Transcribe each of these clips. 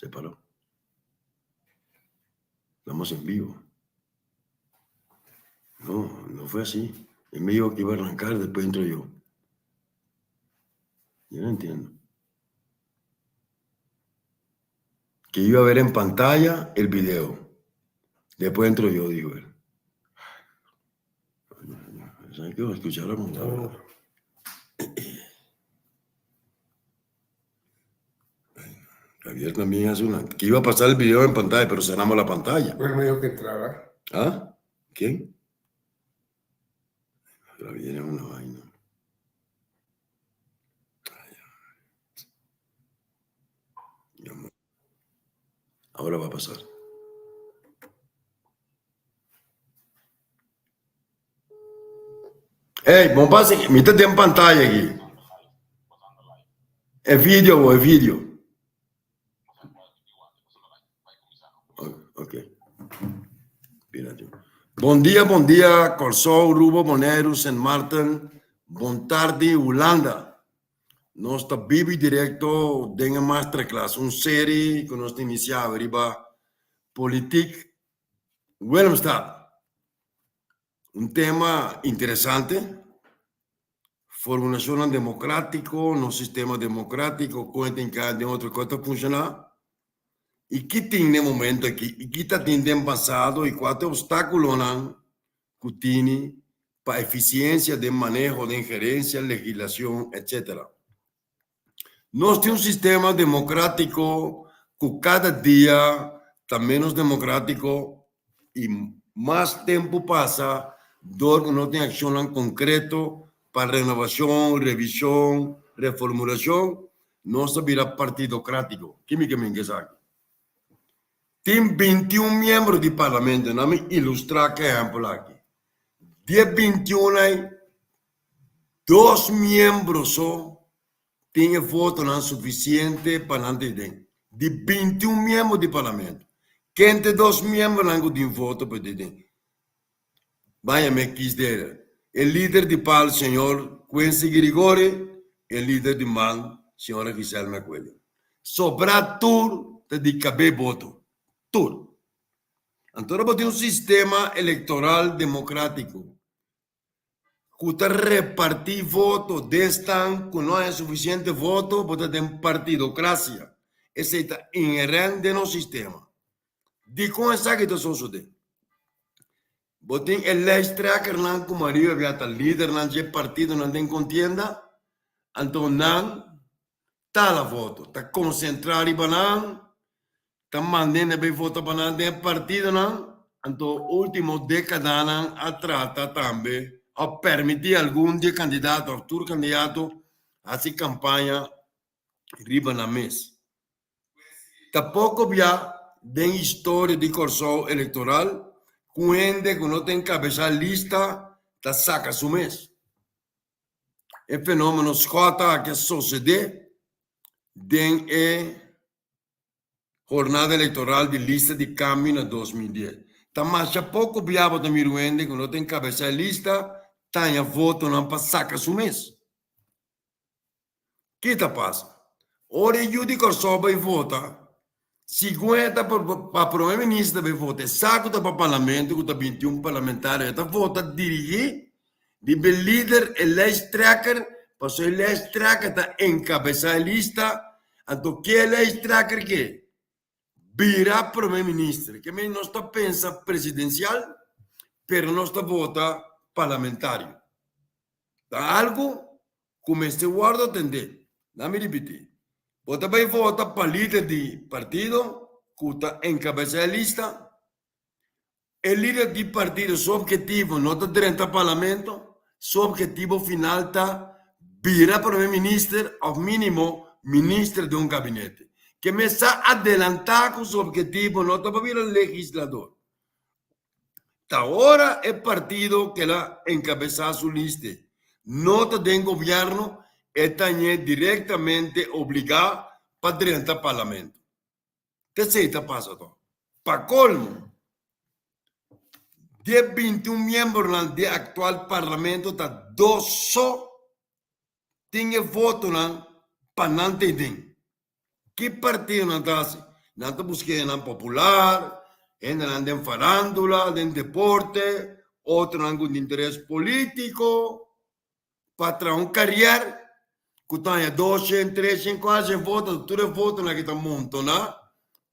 Se paró. Estamos en vivo. No fue así. Él me dijo que iba a arrancar, después entro yo. Yo no entiendo. Que iba a ver en pantalla el video. Después entro yo, digo él. ¿Sabes qué? Voy a escuchar la contadora. Javier también hace una... Que iba a pasar el video en pantalla, pero cerramos la pantalla. Pues me dijo que entrara. ¿Ah? ¿Quién? Javier es una vaina. Ahora va a pasar. Hey, Mompase, métete en pantalla aquí. El vídeo. Ok. Mira, bom dia, Corsol, Rubo, Monero, St. Martin, bom tarde, Holanda. Nós está vivo e direto de uma masterclass, uma série que nós iniciamos riba Politiek Willemstad. Tema interessante, formulação democrático, no sistema democrático, como tem que de outra coisa funcionar. E que tem no momento aqui, e que está tendo passado, e qual obstáculo não que tem para a eficiência de manejo, de ingerência, legislação, etc. Nós temos um sistema democrático que cada dia está menos democrático e mais tempo passa, não tem ação concreto para renovação, revisão, reformulação, nós vira partidocrático. Que me sabe? Tem 21 membros do parlamento, não me ilustrar que exemplo aqui. De 21 aí, 2 membros só tem voto não suficiente para não ter. De 21 membros do parlamento, quem tem 2 membros não tem voto para ter. Vai me quiser. O líder de PAL, senhor Quincy Grigori, e o líder de MAN, senhora Gisela Coelho. Sobra tudo de caber voto. Tudo. Então, nós temos um sistema eleitoral democrático. Que repartir voto, destan, que não é suficiente voto, porque tem partidocracia. Esse está inerente no sistema. De como é que isso sucede? Botem elestraker não como Maria Beata líder não de partido não tem contienda, então não tá la voto, tá concentrado e banana, tá mandando bem voto para não tem partido não, então último década não a trata também a permitir algum de candidato, futuro candidato a se campanha riba na mesa. Tá pouco já tem história de corso eleitoral. Com gente que não tem cabeça lista, tá saca su mês. É fenômeno escota que sucede dentro da jornada eleitoral de lista de câmbio na 2010. Tá mais pouco viável também gente que não tem cabeça lista, tá em voto não para saca su mês. Que tá passa? Ora eu de corso vai votar. 50 para primeiro-ministro vai votar, saco para o parlamento, que está 21 parlamentares, está vota dirigir, de líder, elestraker, para o elestraker está encabeçar a lista, então que elestraker que? Vira primeiro-ministro, que não está pensa presidencial, pero não está vota parlamentário. Está algo como este guarda atender, não me repetir. Você vai votar para líder de partido, que está encabeçar a lista. O líder de partido, seu objetivo não está dentro do parlamento, seu objetivo final está virar primeiro-ministro, ao mínimo, ministro de gabinete. Que me está adelantar com seu objetivo, não está para virar legislador. Agora é partido que lá encabeçar sua lista. Não está dentro do governo, está diretamente obrigado para dentro do parlamento. Que se está passando? Para colmo, de 21 membros do atual parlamento, está 2 só tem voto para não ter. Que partido não está? Nanta busque nan popular, nan den farándula, den deporte, otro nan de interés político, para un carriera, que tenha 200, 300, 400 votos, todos os votos na que está montando,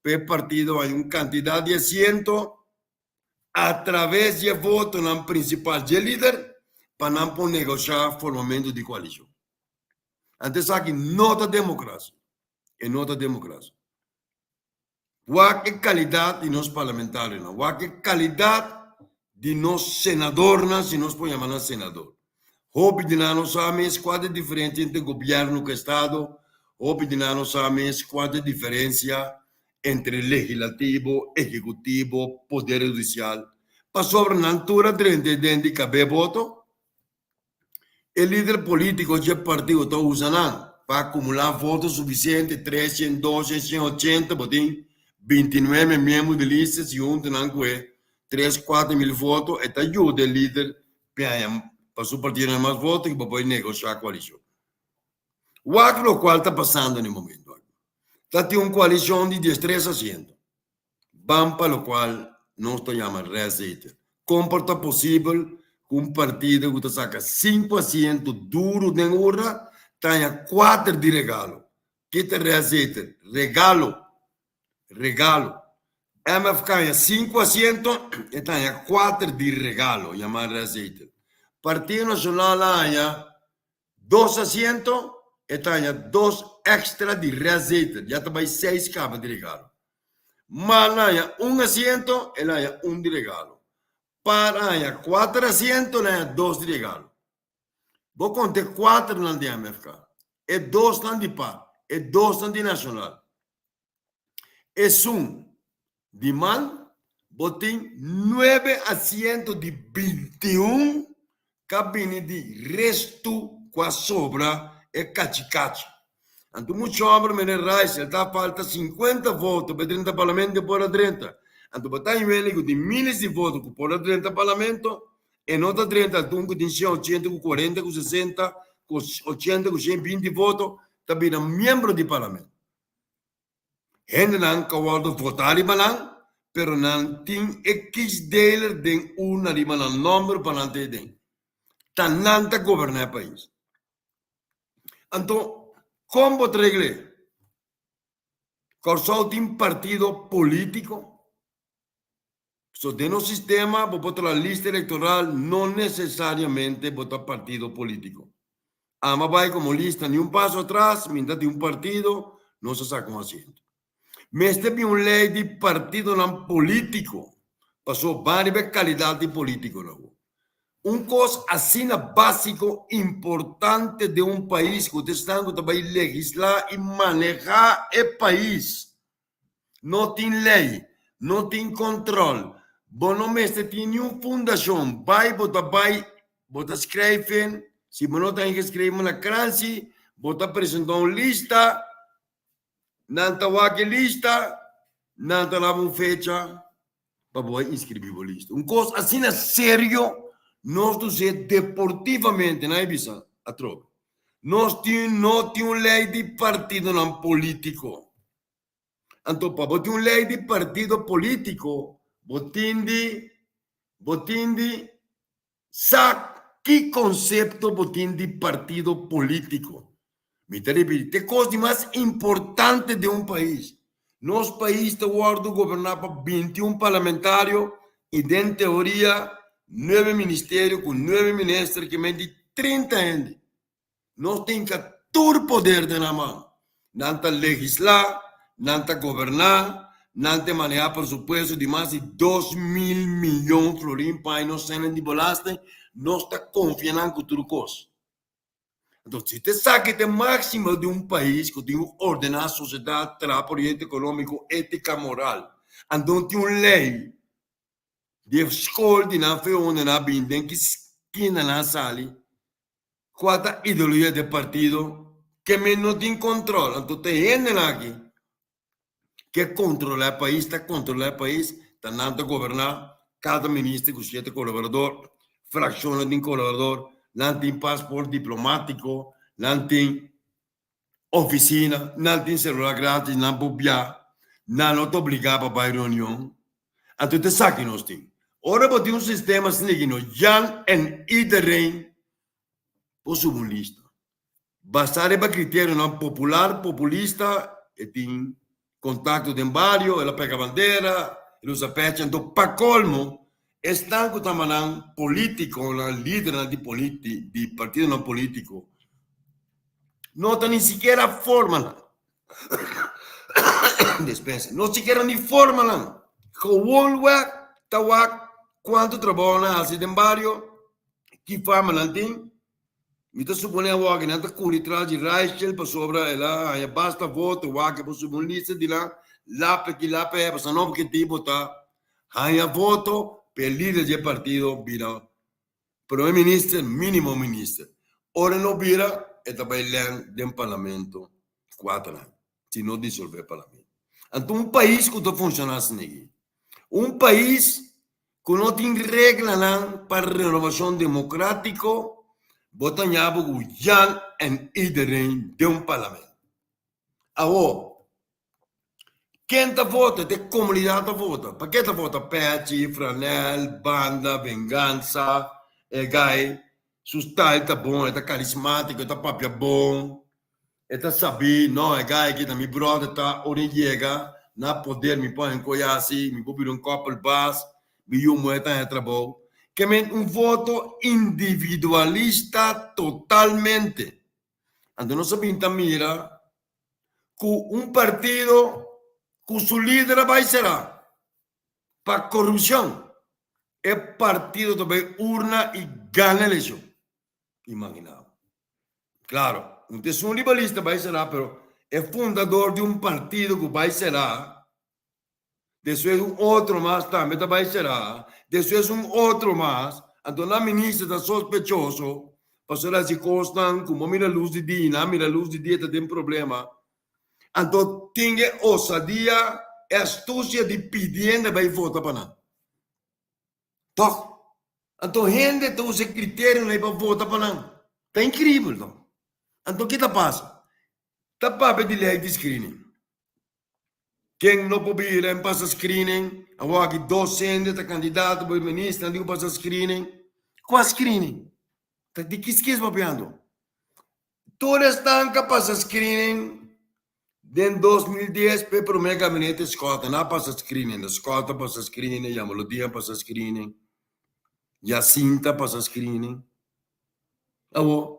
per partido hay una cantidad de asientos a través de voto no principal de líder para não negociar formamento de coalição. Antes aqui, nota democracia. É nota democracia. Qual é a qualidade de nós parlamentares? Qual é a qualidade de nós senadores, se nós podemos chamar senador? Hope de nós sabemos qual é a diferença entre governo e Estado. Hope de nós sabemos qual é a diferença entre legislativo, executivo, poder judicial. Para sobre a altura de caber voto, o líder político de partido está usando para acumular votos suficientes, 300, 200, 180, botim, 29 membros de lista, se juntam com 3, 4 mil votos, e ajuda o líder para seu partido mais votos e para poder negociar a coalição. O qual está passando no momento. Está tendo uma coalição de 13 assentos. Vamos para o qual nós chamamos receita. Como é possível que um partido que saca 5 assentos duro de urna tenha 4 de regalo? Que é receita? Regalo. MF ganha 5 assentos e tenha 4 de regalo, chamar receita. Partido Nacional ganha 2 assentos e tenha 2 extra de receita. Já está 6 cabos de regalo. Mas ganha 1 assento e ganha 1 de regalo. Para ganhar 4 assentos, ganha 2 de regalo. Vou contar 4 na DMFK. E 2 na de PAR. E 2 na de Nacional. E de mal, botem 9 assentos de 21 cabine de resto com a sobra e cachi-cachi. Então, muito homem, menino Reis, ele falta 50 votos para 30 parlamentos por 30. Então, botar em ele de milhares de votos por 30 parlamentos, e nota 30, então, que tem 80, com 40, com 60, com 80, com 120 votos, também é membro do parlamento. Gente não pode votar em Malang, pero não tem X deles de uma de Malang, número para não ter. Tananta governar o país. Então, como regle? Corso tem partido político. So, de no sistema, votar la lista eleitoral, não necessariamente votar partido político. Ama vai como lista, nem um passo atrás, mientras de um partido, não se saca um assento. Mas tem uma lei de partido não político. Passou várias qualidades de político. Uma coisa assim básico, importante de um país que você está também legislar e manejar o país. Não tem lei, não tem controle. Bom, não tem nenhuma fundação. Vai escrever, se não tem que escrever na crâncie, bota apresentar uma lista, não está lista, não está lá uma fecha, para inscrever a lista. Uma coisa assim sério. Nós temos deportivamente na Ibiza a troca. Nós não temos lei de partido não político. Então, para ter uma lei de partido político, botindi, sabe que conceito botindi partido político? Me tem coisa mais importante de um país. Nosso país está governado por 21 parlamentários e, em teoria, 9 ministérios com 9 ministros que mais de 30 anos. Nós temos que todo o poder na mão. Não legislar, não governar, não manejar presupuesto de mais de 2 mil milhões de florins para nós serem de bolasta, nós estamos confiando com tudo coisa. Então, se você sabe que o máximo de um país que tem ordenar a sociedade, projeto econômico, ética, moral, então tem uma lei de escola de não foi onde não bindem que esquina na sala, quanta ideologia de partido que não tem controle. Então, tem gente aqui que controla o país, está nada governar, cada ministro com 7 colaboradores, frações de colaborador, não tem passaporte diplomático, não tem oficina, não tem celular grátis, não pode viajar, não te obrigava para a reunião. Então, te saque nós tem. Ora, bote um sistema assim, que nós já em iedereen posso uma lista. Bastar para critério não popular, populista, e tem contato de bairro, ela pega a bandeira, ele usa pecha. Então, para colmo, estão com tamanho político, líder de partido não político, não tem nem sequer a forma. Dispensa, não sequer nem forma lá. Gewoon tawak, quanto trabalha assim de bairro, que forma não tem. Mita supone que não está curritra de Rachel para sobre ela, aí basta voto, o que posso uma lista de lá que lá para não porque tipo tá, aí voto pelo líder de partido vira primeiro-ministro, mínimo ministro. Ora não vira, é também do parlamento 4 anos, se não dissolver o parlamento. Então país que está funcionando assim, país que não tem regra para renovação democrática. Botanhava o Jan en iedereen de parlamento. Agora, quem está vota, de comunidade vota. Para quem está vota? Peti, Franel, Banda, Vengança, Gai, Sustai está bom, está carismático, está papia bom, está sabi, não, Gai que mi brother está origiega, na poder me põe em coiasi, me põe um copo de base, me yumo está em trabalho. Que um voto individualista totalmente. Então, não se pinta mira que partido que seu líder vai ser para corrupção. É partido também urna e ganha a eleição. Imaginava. Claro, não é um liberalista vai ser, mas é fundador de partido que vai ser. Depois outro mais também vai ser. Depois outro mais. Então, a ministra está sospechoso. Pastora se constam, como mira a luz de dia, tem problema. Então, tem ousadia e astúcia de pedir para votar para nós. Então, gente tem esse critério para votar para nós. Está incrível, não? Então, o que está passando? Está para de lei de screening. Quem não pode ir em passar screening, agora que docente, candidato, para ministro, não passa screening. Qual screening? De que esquece papiando? Todas estão que passa screening de 2010 para o meu gabinete escolta. Não passa screening. Escolta passa screening, a melodia passa screening, Jacinta passa screening. Agora,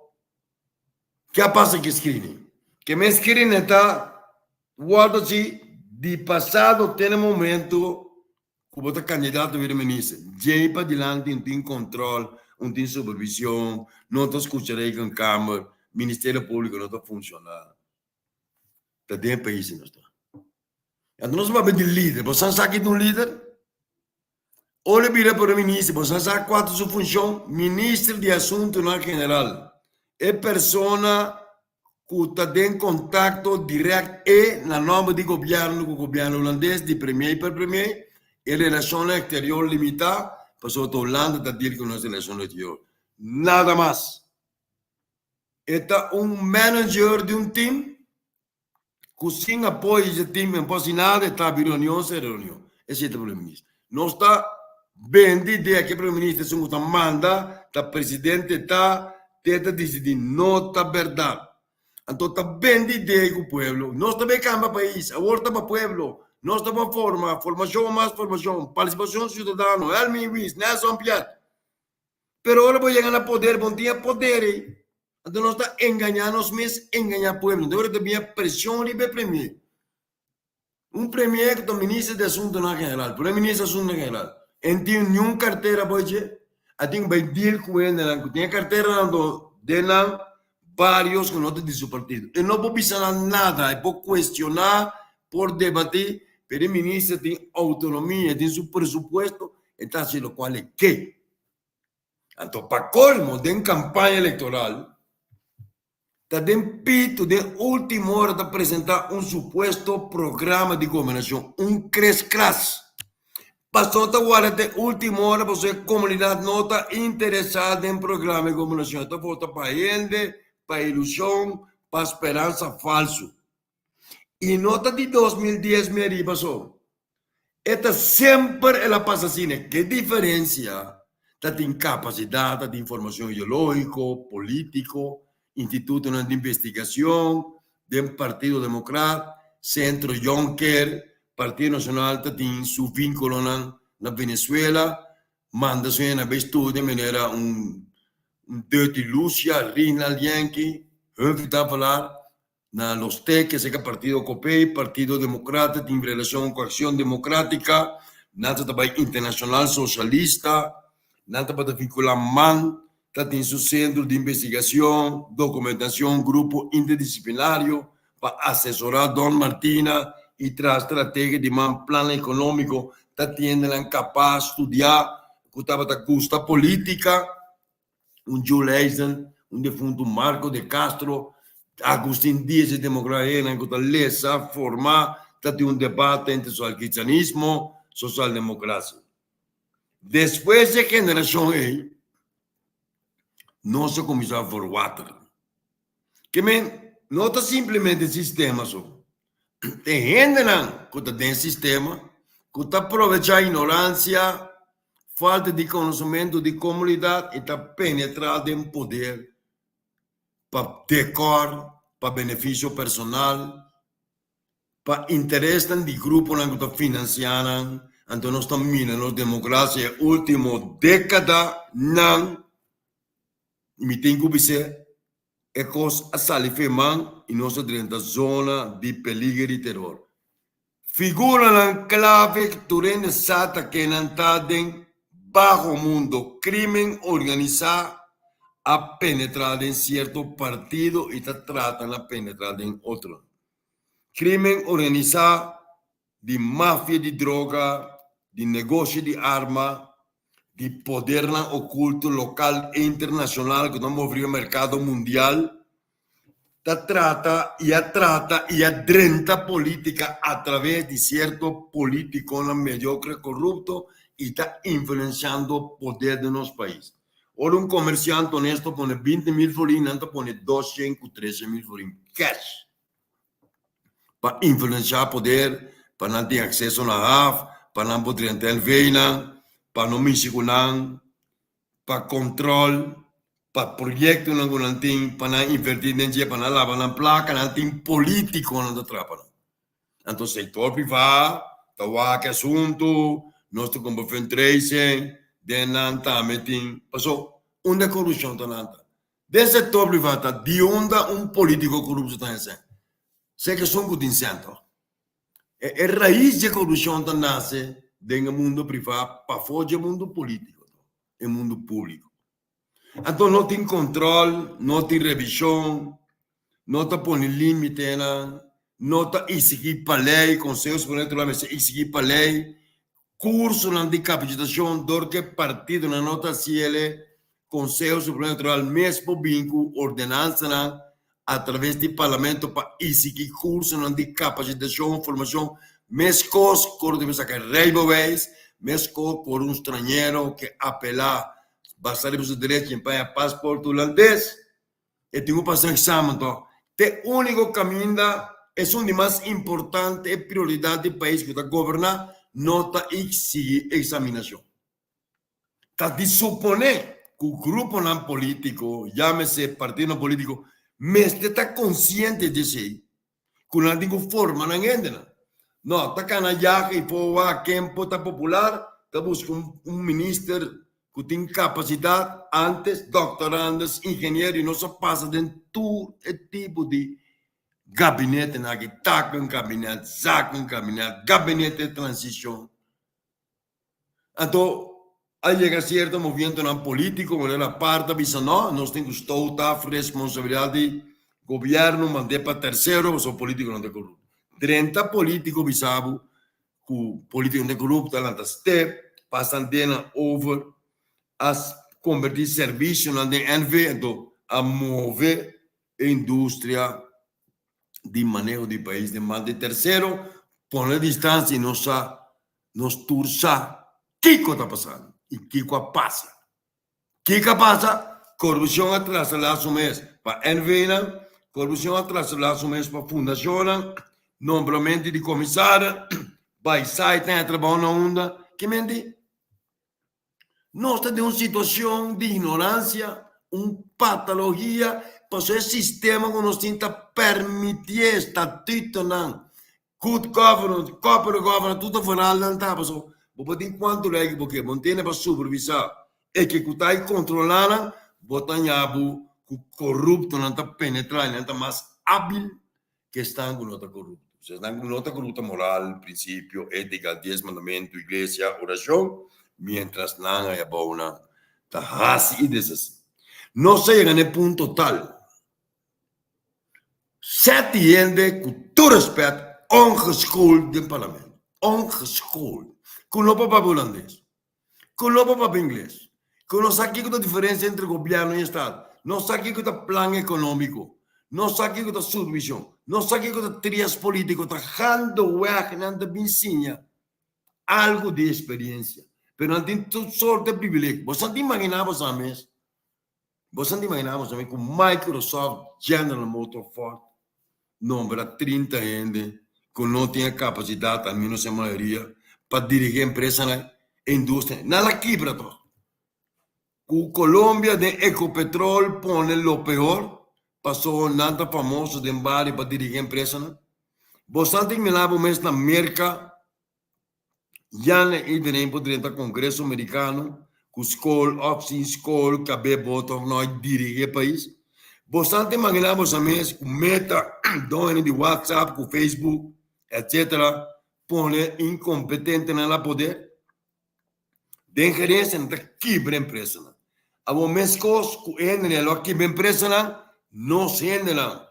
que passa que screening? Que meu screening está, guarda-se, de passado tem momento que você candidato a ministro. Já para adiante não tem controle, não tem supervisão, não está escutando com a Câmara, o Ministério Público não está funcionando. Está dentro do país, não está. Então, nós vamos ver de líder. Você sabe que é um líder? Olha para o ministro, você sabe qual é a sua função? Ministro de Assuntos na General. É pessoa que está em contato direto e na nome do governo holandês, de premier para premier, e relação exterior limitada, para a Holanda está dizendo que não é relação exterior. Nada mais. É manager de time, que sem apoio desse time não pode nada, está em reunião, sem reunião. Esse é o primeiro-ministro. Não está bem de ideia que o primeiro-ministro está manda, o presidente está decidindo, não está verdade. Então, está bem de ideia que o povo, nós também cambia o país, agora está para o povo, nós estamos formação mais formação, participação cidadana, Elmi Wies, Nelson Piat. Pero agora vou chegar no poder, bom dia, poder. Então, nós estamos enganando os mesmos, enganar o povo. Agora também pressão de premier. Premier que é o ministro de Assuntos na General, primeiro-ministro de Assuntos na General. Não tem nenhuma carteira, pode tem que deal com ele, que tem carteira de vários que não têm de seu partido. E não pode pensar nada, pode questionar, por debater, pero o ministro tem autonomia, tem seu presupuesto, está sendo qual é que. Então, para colmo, de campanha eleitoral, está de pito, de última hora, de apresentar suposto programa de governação, cres-cras. Passou agora de última hora, você, comunidade, não está interessada em programa de governação. Então, volta para gente, para ilusão, para esperança falso. Y nota de 2010 me arriba pasó. Esta sempre ela passa assim, né? Que diferença da incapacidade de informação ideológico, político, instituto de investigação, do Partido Democrata, Centro Juncker, Partido Nacional, tem seu vínculo na Venezuela, manda se na estudo, maneira dirty Lúcia, Rinald Yankee, hun está a falar, na los teques, que Partido COPEI, Partido Democrata, em relação com a Acção Democrática, nada também Internacional Socialista, nada para vincular MAN, tem seu centro de investigação, documentação, grupo interdisciplinário, para assessorar Don Martina e traz estratégia de MAN, plano econômico, tiene capaz de estudar, que estava da custa política, Jules Eisen, defunto Marco de Castro, Agustín Díaz, democrata, que lesa, formar, tem debate entre socialcristianismo e socialdemocracia. Depois de geração aí, nós começamos a forward. Que não está simplesmente sistema só. Tem gente que tem sistema, que está aproveitando a ignorância, falta de conhecimento de comunidade e está penetrado em poder para decor, para benefício personal, para interesse de grupo que está financiando. Então, nós estamos mirando a democracia última década, não. E me tem que dizer, é coisa a salifeman e nós estamos na zona de peligro e terror. Figura na clave durante a sata que não está dentro bajo mundo, crime organizado, a penetrar em certo partido e está tratando a penetrar em outro. Crime organizado de máfia de droga, de negócio de arma, de poder oculto local e internacional que não move o mercado mundial, trata e adrenta política através de certo político mediocre corrupto e está influenciando o poder de nosso país. Ora, comerciante honesto põe 20 mil florins, não põe 200, 13 mil florins cash para influenciar o poder, para não ter acesso na RAF, para não poder ter veina, para não me segurar, para controle, para projeto não tem, para não invertir energia, para não lavar na placa, não tem político não atrapalha. Então, o setor privado, está que assunto, nós estamos com o tracing, também tem, passou, onde a corrupção está nada. Desse setor privado, de onde político corrupto está nessa? Sei que são muito incento. É raiz de corrupção que nasce dentro do mundo privado para fora do mundo político, e mundo público. Então, não tem controle, não tem revisão, não está põe limite, não está exigir para a lei, Conselho Superior Eleitoral exigir para a lei, curso de capacitação, do que partido na nota CL, Conselho Superior Eleitoral mesmo vínculo, ordenança, através do parlamento para exigir curso de capacitação, formação, mesmo quando deve sacar rebeldes, mesmo por estrangeiro que apelar, bastar os direitos em pagar passaporte holandês, e tem que passar exame. Então, o único caminho é um dos mais importantes e prioridade do país que está governando, não está exigir examinação. Está de suponer que o grupo não político, chame-se partido político, mas está consciente disso, que não tem forma, não entende. Não, está canalhado e for quem está popular, está buscando ministro que tem capacidade, antes, doutorandos, engenheiros, e não só passa de todo tipo de gabinete, taca um gabinete, saca um gabinete, gabinete de transição. Então, aí chega certo movimento político, onde a parte diz, não, nós temos que toda a responsabilidade do governo, mandar para terceiro, o político não é corrupto. 30 políticos bisabu, que o político não é corrupto, ela step, passam over, as convertir serviço na DNV, então, a mover a indústria de manejo do país de mais de terceiro, põe a distância e nos turça, o que está passando? E o que passa? O que passa? Corrupção atrás lá mês para NV, corrupção atrás lá mês para fundação, nombramento di commissario, vai sai tenere buona onda, che menti? Noi stiamo in una situazione di ignoranza, una patologia, perché il sistema che non si permette, statuto, good governance, corporate governance, tutto fuori non sta, perché di quanto lei che non tiene per supervisare e che stai controllando, botanyabu corrupto, non sta penetrando, non sta più abile che sta con nota corrupto. Se sta con nota corrupta moral, principio, etica, 10 mandamento, iglesia, oración, mientras no haya buena, está así de así. No se llega en el punto tal. Zet die gente con todo respeto, ongeschoold in parlement. Ongeschoold. Con no papá holandés. Con no papá inglés. Con no sabe qué diferencia entre gobierno y Estado. No sabe qué plan económico. No sabe qué subvisión. No sabe qué trias político. Trabajando weg en la benzina. Algo de experiencia. Pero no tiene toda sorte de privilegio. Vos no te imaginabas a mí. Vos no te imaginabas a mí con Microsoft, General Motors, Ford. Nombra 30 gente que no tiene capacidad, al menos en mayoría, para dirigir empresas e industria. Nada quebra todo. Colombia de Ecopetrol pone lo peor, pasó nada famoso de Bari para dirigir empresas. Vos antes me lavo mes na América, ya no iedereen podría ir al Congreso americano, con school, option school, cabe voto, no dirige el país. Vos antes imaginamos a mes con Meta, dono de WhatsApp, con Facebook, etcétera, pone incompetente en el poder. De injerencia en la quebra empresa. A vos mescos, en el quebra empresa, no se endelan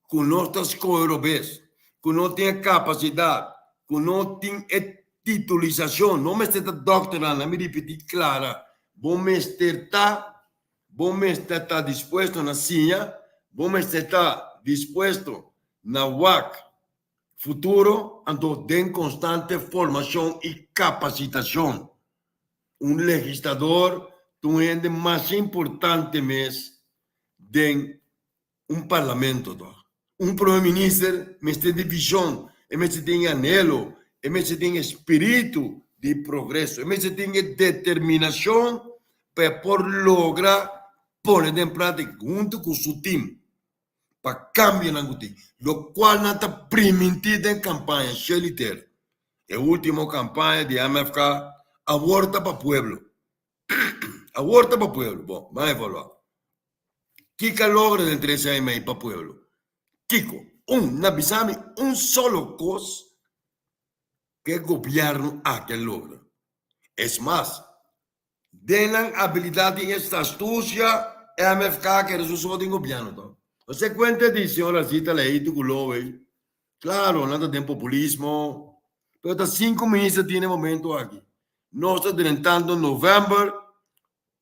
con nuestras europeas, con no tiene capacidad, con no tiene titulización, no me está doctorando, me repetí clara, vos me está dispuesto na silla, vos me está dispuesto na WAC futuro, ando de constante formación y capacitación. Un legislador, tu gente más importante mes de un parlamento. Un primer ministro me está de visión, me tiene anhelo, me tiene espíritu de progreso, me tiene determinación para por lograr poner en práctica junto con su team para cambiar la guti, lo cual no está permitido en campaña Sheliter. La última campaña de MFK, aborta para pueblo. Aborta para pueblo. Bueno, vamos a evaluar. Kika logra de 13 años para pueblo. Kiko, un solo cosa que el gobierno que logra. Es más, denan habilidad y esta astucia MFK que resultó del gobierno. ¿Se cuenta de señora Cita Leito Gulowe? Claro, nada de populismo, pero hasta 5 ministros tiene momento aquí. Nos está adelantando noviembre,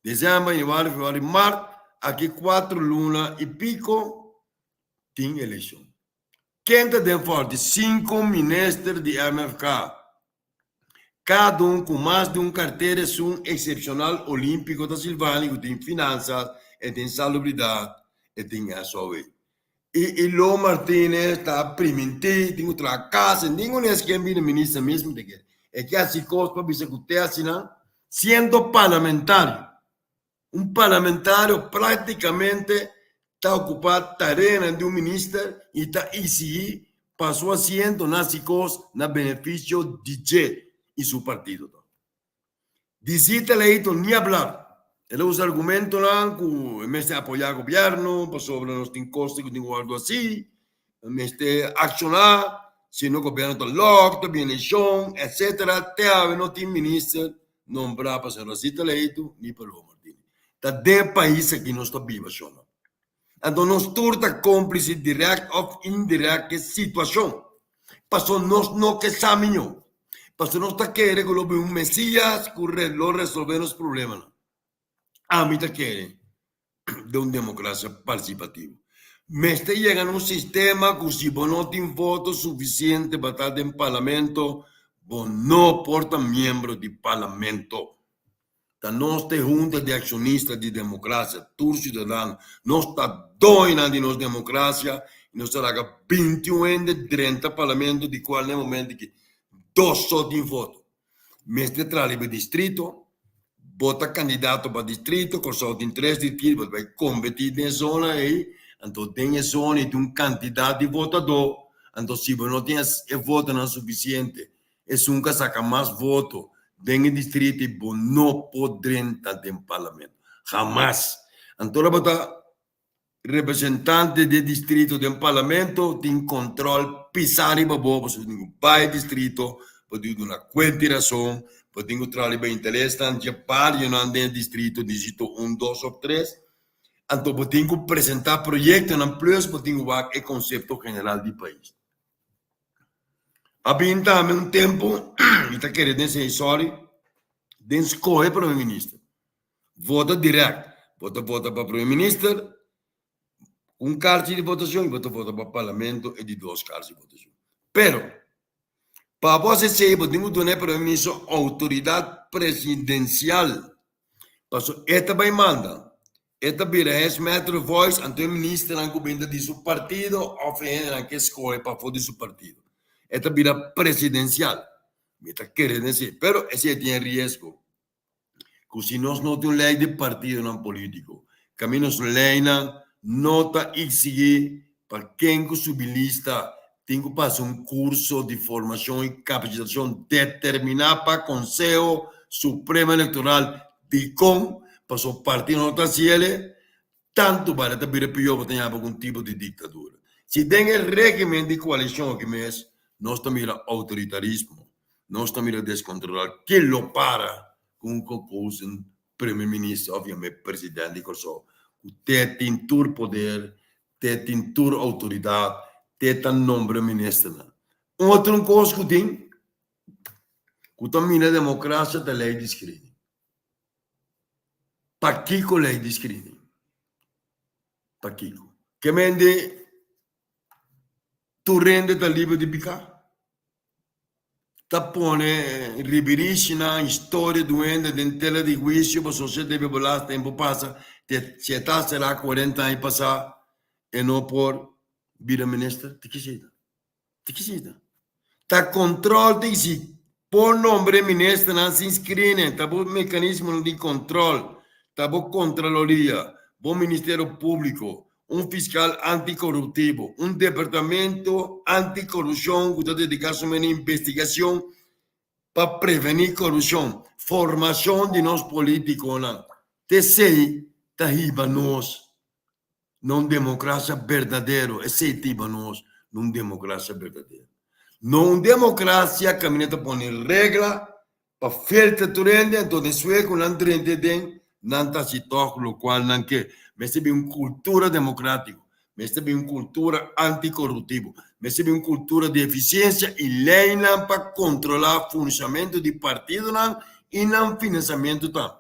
diciembre, enero, febrero, marzo, aquí 4 lunas y pico, tiene elección. ¿Quién está de fuerte? 5 ministros de MFK. Cada con más de un cartel es un excepcional olímpico de Silvani, que tiene finanzas, tiene salubridad, tiene SOV. Y Lo Martínez está primitivo, tiene otra casa, ninguno es quien viene ministro mismo de que es que así cosas para que así, siendo parlamentario. Un parlamentario prácticamente está ocupando tareas de un ministro y está y pasó haciendo así cosas en beneficio de y su partido. Dice Leito ni hablar. Él usa argumentos en vez de apoyar al gobierno, sobre los costos que tengo algo así, en vez de accionar, si no el gobierno está loco, viene elección, etcétera. Te habe no tiene ministro nombrado para ser Rosita Leito ni para Lo Martínez. Está de país que no está vivo, ¿no? Entonces, nos torta cómplice directa o indirecta situación. Pasó no que examinó. Pasó no está queriendo que lo un mesías que lo resolver los problemas. A mí te quiere de una democracia participativa. Me está llegando un sistema que si vos no tienes votos suficientes para estar en parlamento, vos no portas miembros del parlamento. La nuestra junta de accionistas de democracia, todos ciudadanos, no está doina de nuestra democracia nós traga 21 de 30 parlamento, de qual no momento que 2 só tem voto. Mestre trali para distrito, bota candidato para distrito, com só tem 3 distritos, vai competir na zona aí, então tem a zona e tem um candidato de votador, então se você não tem voto não suficiente, é nunca saca mais voto, tem distrito e não pode entrar no parlamento. Jamás. Então, bota representante de distrito do parlamento tem controle pisari para bobo, se tem pai distrito, pode ter uma quantiração, pode ter um trabalho interessante, para eu não andar distrito, distrito 1, 2 ou 3, então pode ter que apresentar projeto, não plus, pode ter o conceito geral do país. Havia também um tempo, e está querendo dizer, sorry, de escolher para o primeiro-ministro. Vota direto, vota para o primeiro-ministro, um cargo de votação, vota para o parlamento e de 2 cargos de votação. Pero, para você ser, podemos dar para o ministro autoridade presidencial. Passo, esta vai mandar. Esta vira esse metro voice, então o ministro não comenta de seu partido, ou não que escolhe para fora de seu partido. Esta vira presidencial. Me está querendo dizer, pero esse tem risco. Que se nós não temos lei de partido não político, caminhos lei não nota exigir para quem que subilista tem que passar um curso de formação e capacitação determinada para o Conselho Supremo Eleitoral de com para o partido não está tanto para ter pior para ter algum tipo de ditadura. Se tem o regime de coalição que mês, nós estamos autoritarismo, nós estamos descontrolar, que lo para com o primeiro-ministro, obviamente, presidente, que tem tur poder, tem tur autoridade, tem nome ministro. Outra coisa que tem, que também a democracia da lei de screening. Para que a lei de screening? Para que? Que mende tu rende da livre de picar? Tapone riberisce na storia doente in tela di juicio, ma se deve volar tempo passa, se sarà 40 anni passati e non por vira ministro, ti chiede. Ta controllo di si por nombre ministro non si iscrive, ta bu meccanismo di controllo, ta bu contraloria, bu ministero pubblico, un fiscal anticorruttivo, un departamento anticorruzione che dedicato a una investigazione per prevenire corruzione, formazione di nostri politici. Te sei, ta hiba nos, non democrazia verdadeiro, e sei tiba nos, non democrazia verdadeira. Non democrazia caminhata por regra, para filtrar turende, então de sueco não trende den, não tá se toca lo qual não que, mas se uma cultura democrática, mas se uma cultura anticorrutivo, mas se uma cultura de eficiência e lei não para controlar o funcionamento do partido não e não financiamento tá.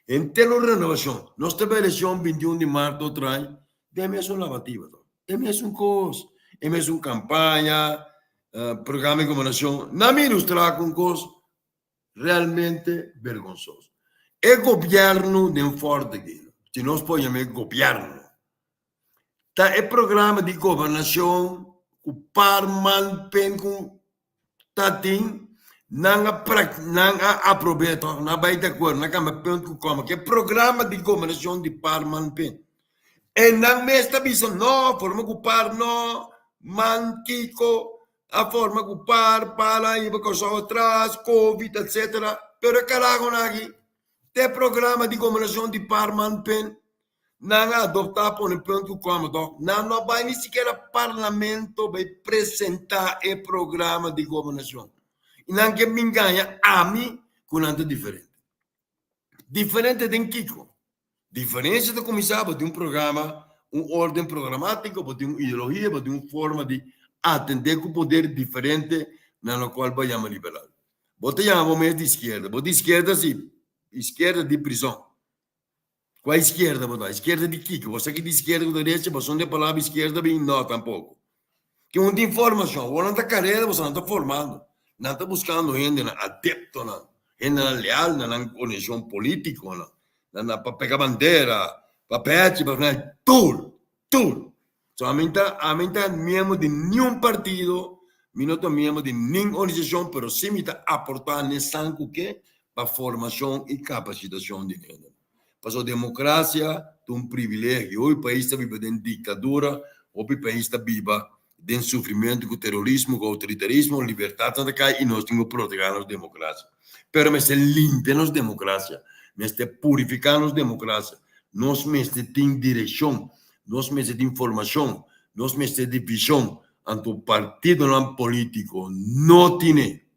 Em termos de renovação, nossa eleição 21 de março atrás, tem uma lavativa, tem uma coisa. É mesmo campanha, programa de comunicação, não me ilustrar com coisas realmente vergonhosas. É governo de um forte aqui, se nós podemos governo. Tá, é programa de governação, o parman pen com tatim, não aproveita, não vai de acordo, não cama pen com como, que é programa de governação de parman pen. E não me está dizendo, não, forma com par, não, manquico, a forma que para ir para coisa atrás, Covid, etc. Pero carajo, aqui, tem programa de comunicação de Parman Pen, não adoptar por um ponto como, não vai nem sequer parlamento vai apresentar o programa de comunicação. E não que me ganha a mim com nada diferente. Diferente de Kiko. Diferença de começar de um programa, ordem programático, de uma ideologia, de uma forma de atender com o poder diferente na qual vai chamar liberal. Você chama mais de esquerda. Você de esquerda, sim. Esquerda de prisão. Qual é a esquerda? A esquerda de Kiko. Você que de esquerda ou direita, você não tem palavra esquerda, bem, não, tampouco. Que uma informação, você não está carreira, você não está formando. Não está buscando gente adepto, gente leal, não conexão política, para pegar bandeira, para pet, para fazer tudo. a mí está miembro de ningún partido, mi no estoy miembro de ninguna organización, pero sí me está aportando en sanco que para formación y capacitación de gente. Para democracia es un privilegio. Hoy el país está viviendo en dictadura, hoy el país está viviendo en sufrimiento con terrorismo, con autoritarismo, libertad de acá y no tengo que proteger la democracia. Pero me está limpiando la democracia, me está purificando la democracia, nos me está en dirección, nos me está de información, nos me está de visión. Ante el partido no político no tiene.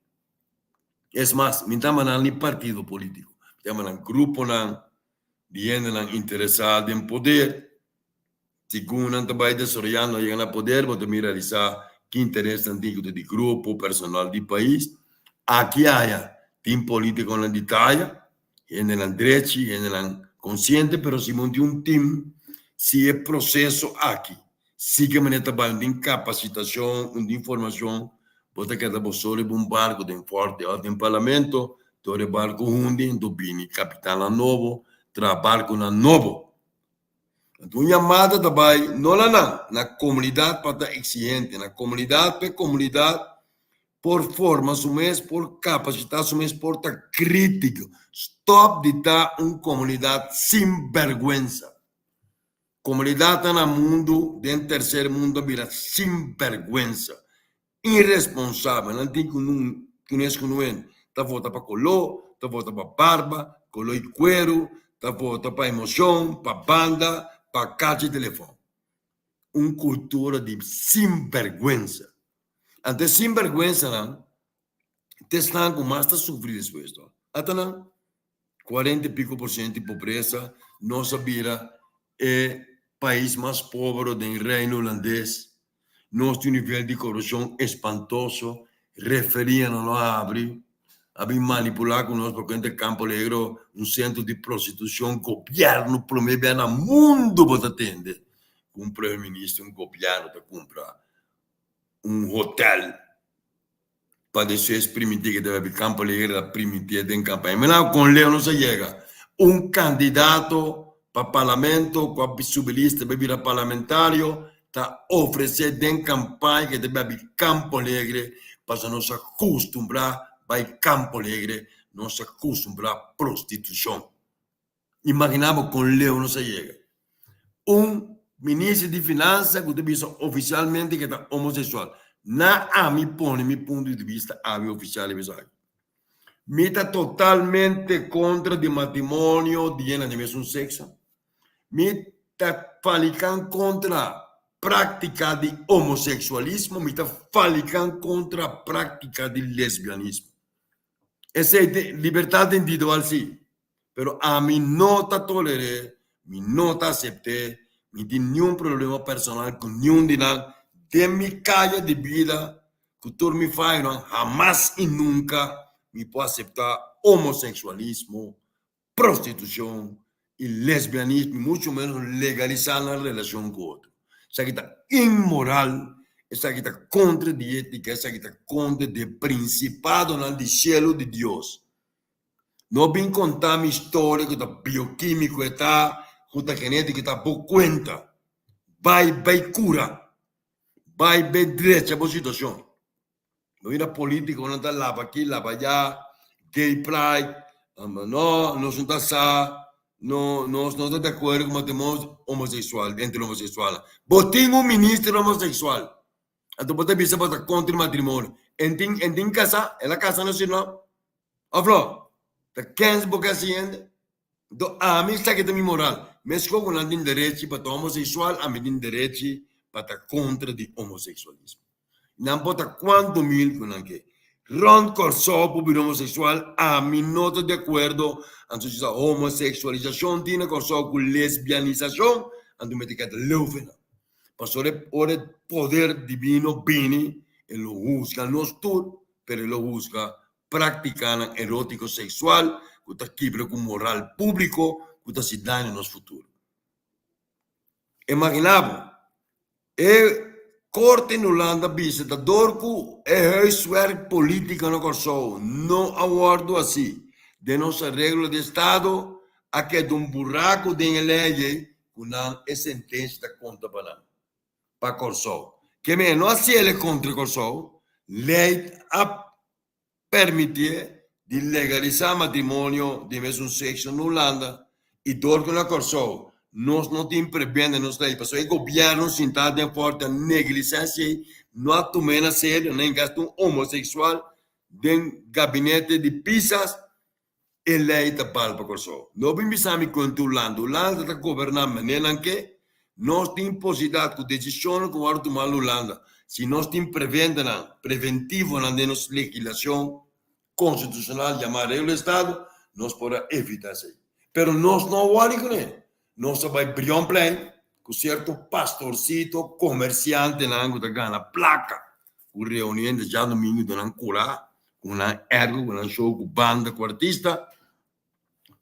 Es más, me está mandando ni partido político, me está mandando grupo no vienen interesados en poder. Si uno vai desarrollando llegan a poder, vos también realizar qué interés antigo de grupo, personal del país. Aquí haya team político en la Italia, en el derecho, en el consciente, pero si monte un team, si es proceso aquí, si que me está en capacitación, de información, vos te quedas vos sobre un barco de fuerte alto en parlamento, todo el barco hunde, en capitán novo, trabalho com a novo. Então, chamada também, não lá na comunidade para estar exigente, na comunidade para comunidade, por forma, mês, por capacidade, mês, por estar crítico. Stop de estar uma comunidade sem vergüenza. Comunidade no mundo, dentro do terceiro mundo, vira sem vergüenza. Irresponsável. Não tem que não está volta para colô, está volta para barba, colô e cuero, está volta para emoção, para banda, para caixa de telefone. Uma cultura de sinvergüenza. Ante sinvergüenza, não, estão com mais a sofrer depois. Até não, 40 e pico por cento de pobreza, nossa vira é país mais pobre do reino holandês. Nosso nível de corrupção espantoso, referia não abre. Habem manipulado conosco porque no Campo Alegre um centro de prostituição, governo promete no mundo para atender. Um primeiro-ministro, governo para comprar hotel para depois permitir que deve Campo Alegre permitir em campanha. Mas com Leo não se chega. Um candidato para parlamento, com a subelista, para virar parlamentário, está oferecendo em campanha que deve haver Campo Alegre para nos acostumbrar vai Campo Alegre, não se acostumbra a prostituição. Imaginamos com Leo não se chega. Ministro de Finanças que diz oficialmente que está homossexual. Na a mi põe, mi ponto de vista, a mi oficial me está totalmente contra de matrimônio de do mesmo sexo. Me está falando contra a prática de homossexualismo, me está falando contra a prática de lesbianismo. Esa es libertad individual, sí, pero a mí no te toleré, mí no te acepté, ni tengo ningún problema personal con ningún dinero de mi calle de vida, que tú me fallas, jamás y nunca me puedo aceptar homosexualismo, prostitución y lesbianismo, y mucho menos legalizar la relación con otro. O sea, que está inmoral. Essa aqui está contra de ética, essa aqui está contra de principado do cielo de Deus. Não vim contar minha história que está bioquímico, está genética, está por conta. Vai cura. Vai direito a boa situação. Não vira político, não está lá para aqui, lá para allá, gay pride, não está só. No estamos de acuerdo con matrimonio homosexual, entre homosexuales. Vos tengo un ministro homosexual. Entonces te piensa para contra el matrimonio. En casa, en la casa nacional, hablo. ¿De quién es porque haciendo? A mí está que es mi moral. Me escojo con el derecho para homosexual, a mí el derecho para contra el homosexualismo. No importa cuánto mil con el que. Ron Corso, por homosexual, a mí no estoy de acuerdo. Entonces, la homosexualización tiene Corso con lesbianización. Entonces, me etiqueta leufena. Pasó por el poder divino, vini, y lo juzga, no es tú, pero lo juzga, practican erótico sexual, que está quiebra con moral público, que está sin daño en los futuros. Imaginamos, corte en Holanda dice, da dorco huiswerk política no corso, no aguardo así, de nuestra regla de Estado, a que de un buraco de ley, una sentencia contra para para Corso. Que me no hacía contra Corso, lei a permitir di legalizzare matrimonio di mesmo sesso in Olanda e tornano a Corso. Nós não temos prebende nos lei, porque o governo se está de forte negligência, não a tomar a sério, nem gasto homossexual, den gabinete de pisas e lei está palpa Corso. Não pensamos quanto Olanda está governando, nem anche nós temos possibilidade com decisão que vamos tomar Olanda. Se nós temos preventivo na nossa legislação constitucional, chamar o Estado, nós podemos evitar isso. Mas nós não vamos com ele. Nós vamos brilhar play com certo pastorcito, comerciante, na ângulo da gana, placa, com reunião de já domingo, de Ancora, com uma ergo, com um show, com banda, com artista,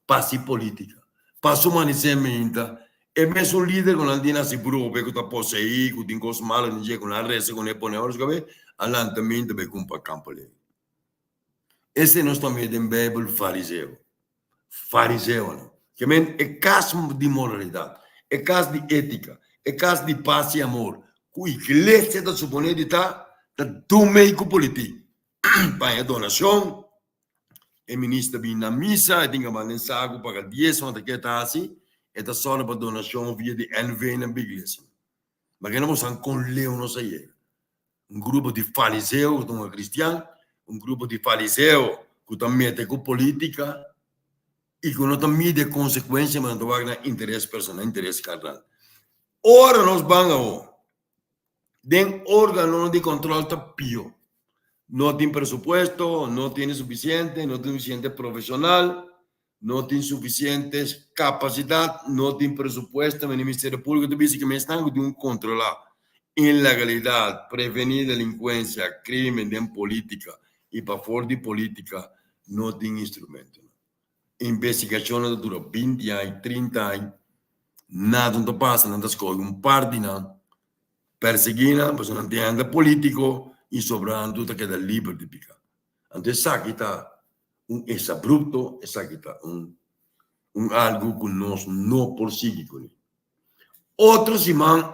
passi politica, passo manifestamento, e mesmo líder con l'andina si prove che dopo sei, che ti incos male, non con la resa, con le pone ora, che all'andamento per un po' campo lì. E se non sta mettendo in Bibbia fariseo, no? Che è caso di moralità, è caso di etica, è caso di pace e amore, cui l'Iglesia da supponedità da domenico politico, per donazione, e ministro viene a missa, e tinga manensago, paga 10 o che tasi, e da sono per donazione via di NV in iglesia. Ma che non possiamo con Leono Sayer. Un gruppo di fariseo che sono cristiani, un gruppo di fariseo che mette con politica e che non mette conseguenze, ma non va interesse personale, interesse carnale. Ora nos vanno den órgano di controllo tapio. No tiene presupuesto, no tiene suficiente, no tiene suficiente profesional, no tiene suficiente capacidad, no tiene presupuesto. El Ministerio Público dice que me están de controlar ilegalidad, prevenir delincuencia, crimen en política y para fuera de política no tiene instrumento. Investigaciones dura 20 años, 30 años, nada no pasa, nada escoge un par de años, perseguina, pues no tiene político y sobrando tutto che da libero di pica. Entonces saquita un abrupto, saquita un algo que nos no persigue con él. Otro simán,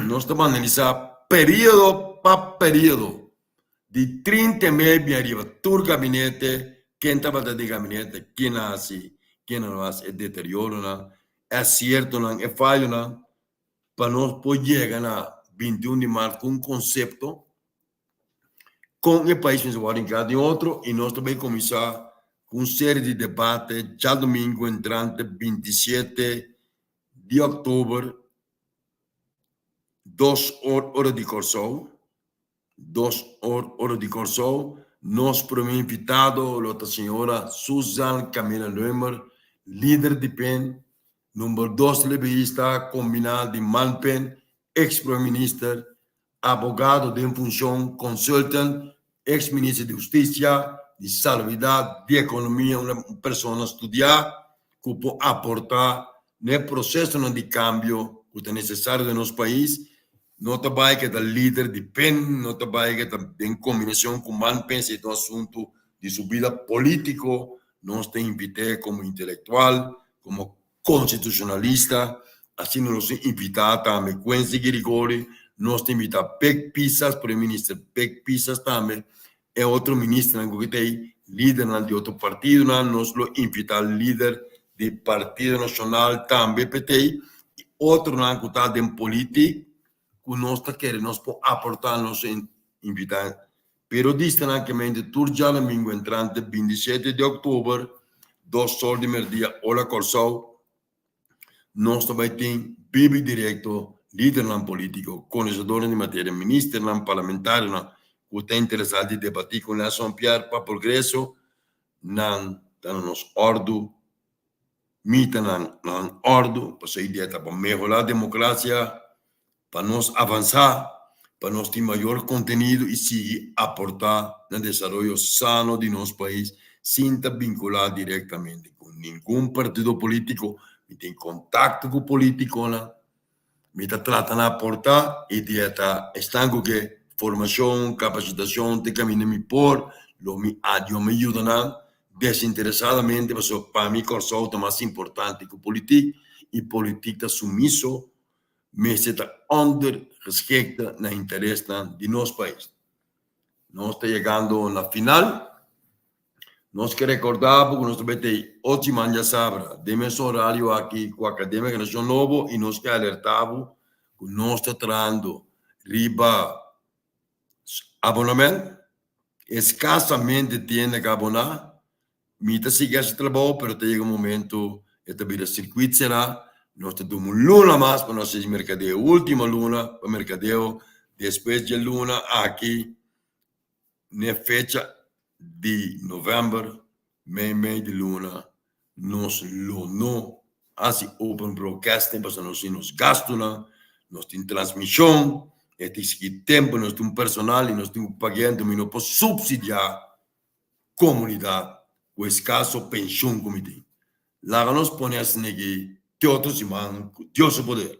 nos estamos analizando periodo pa periodo di 30 mesi arriva tu gabinete, quién estaba de gabinete, quién hace, quién no hace, es deterioro, es cierto, es fallo, para nos poder llegar a 21 de marzo con un concepto con el país que se va a encargar de otro y nosotros vamos a comenzar una serie de debates ya domingo entrante 27 de octubre 2 horas de corso 2 horas de corso nos hemos invitado la señora Susan Camila Leumer, líder de PEN, número 2 liberista combinado de Malpen, ex primer ministro, abogado de función, consultant, ex ministro de Justicia, de Salubridad, de Economía, una persona estudiada que puede aportar en el proceso de cambio que es necesario en nuestro país. No te vaya que el líder de PEN, no te vaya que en combinación con Malpen, este asunto de su vida político, nos te invité como intelectual, como constitucionalista, así nos invita también Quincy Grigori, nos invita Pec Pisas, primer ministro Pec Pisas también, y otro ministro que hay líder de otro partido, nos lo invita al líder del Partido Nacional también, PT, y otro que está en política, que nos quiere, nos puede aportar, nos invitar. Pero distantemente, tur ya domingo entrante, 27 de octubre, 2 horas de mediodía, hora Corsau, nós também tem PIB direto, líder político, conhecedor de matéria, ministro parlamentar, que está interessado em debater com a Nação Pierre para progresso, nos ordo, mita na ordo, para sair dieta, para melhorar a democracia, para nós avançar, para nós ter maior conteúdo e seguir aportar no desenvolvimento sano de nosso país, sem estar vinculado diretamente com nenhum partido político, me tem contato com o político, me está tratando de aportar e estão com que formação, capacitação, te caminho me por, lo me ajuda desinteressadamente, porque para mim, o mais importante que o político, e política sumiso, mas está ondergeschikte na interesse de nosso país. Nós está chegando na final. Nós que recordamos que nós também tem 8 manhã sabra, demos horário aqui com a Academia Nacional Novo e nós que alertamos que nós está trazendo riba abonamento, escassamente tem que abonar, mita sigue esse trabalho, mas tem um momento, esta vida circuito será, nós temos uma luna mais para nós mercadeio, última luna para mercadeio, depois de luna aqui, na fecha de novembro, mês de luna, nós não assim open broadcasting, para nós nos gastos, nós temos transmissão, este tempo, nós temos personal e nós temos pagando, mas não podemos subsidiar comunidade, o escasso pensão como tem. Lá nós ponemos assim que teatro se man, Deus o poder.